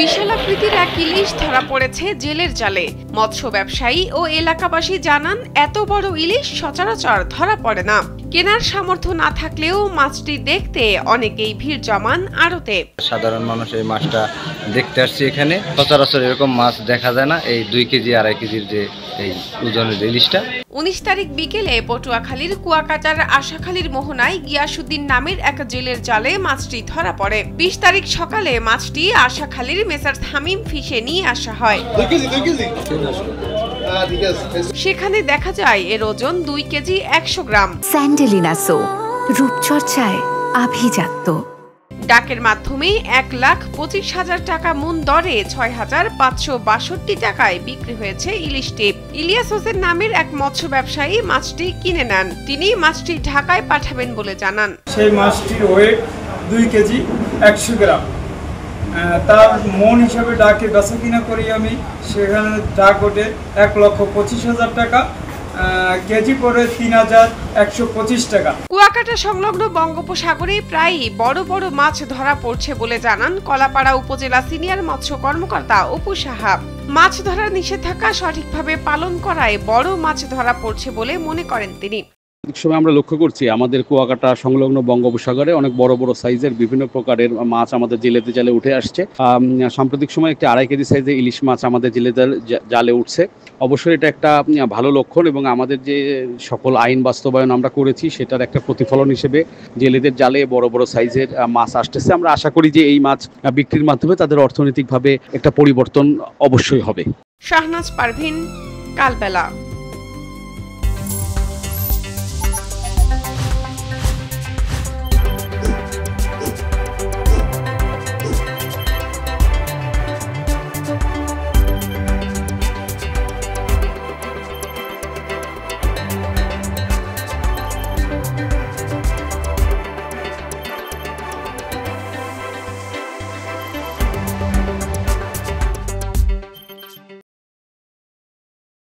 বিশালাকৃতির এক ইলিশ ধরা পড়েছে জেলের জালে। মৎস্য ব্যবসায়ী ও এলাকাবাসী জানান, এত বড় ইলিশ সচরাচর ধরা পড়ে না। কেনার সামর্থ্য না থাকলেও মাছটি দেখতে অনেকেই ভিড় জমান আড়তে। সাধারণ মানুষ এই মাছটা দেখতে আসছে এখানে। সচরাচর এরকম মাছ দেখা যায় না। এই 2 কেজি 2.5 কেজির যে এই ওজনের ইলিশটা। 19 তারিখ বিকেলে পটুয়াখালীর কুয়াকাটার আশাখালীর মোহনায় গিয়াসউদ্দিন নামের এক জেলের জালে মাছটি ধরা পড়ে। 20 তারিখ সকালে মাছটি আশাখালীর মেসার্স হামিম ফিশে নিয়ে আসা হয়। সেখানে দেখা যায় এর ওজন 2 কেজি 100 গ্রাম। স্যান্ডেলিনা সো, রূপচর্চায় আভিজাত্য। ডাকের মাধ্যমে 1,25,000 টাকা মূল দরে 6,562 টাকায় বিক্রি হয়েছে ইলিশটি। ইলিয়াস হোসেন নামের এক মৎস্য ব্যবসায়ী মাছটি কিনে নেন। তিনি মাছটি ঢাকায় পাঠাবেন বলে জানান। সেই মাছটির ওয়েট 2 কেজি 100 গ্রাম। তার মন হিসাবে ডাকে বেচা কিনা করি আমি। সেখানে ডাক ওঠে 1,25,000 টাকা, কেজি পড়ে 3,125 টাকা। কুয়াকাটা সংলগ্ন বঙ্গোপসাগরে প্রায় বড় বড় মাছ ধরা পড়ছে বলে জানান কলাপাড়া উপজেলা সিনিয়র মৎস্য কর্মকর্তা অপু সাহা। মাছ ধরার নিষেধাজ্ঞা সঠিকভাবে পালন করায় বড় মাছ ধরা পড়ছে বলে মনে করেন তিনি। সময় আমরা লক্ষ্য করছি আমাদের কুয়াকাটা সংলগ্ন বঙ্গোপসাগরে অনেক বড় বড় সাইজের বিভিন্ন প্রকারের মাছ আমাদের জেলেতে জালে উঠে আসছে। সাম্প্রতিক সময় একটি 2.5 কেজি সাইজের ইলিশ মাছ আমাদের জেলেতে জালে উঠছে। অবশ্যই এটা একটা ভালো লক্ষণ এবং আমাদের যে সকল আইন বাস্তবায়ন আমরা করেছি সেটার একটা প্রতিফলন হিসেবে জেলেদের জালে বড় বড় সাইজের মাছ আসতেছে। আমরা আশা করি যে এই মাছ বিক্রির মাধ্যমে তাদের অর্থনৈতিকভাবে একটা পরিবর্তন অবশ্যই হবে। শাহনাজ পারভিন, কালবেলা।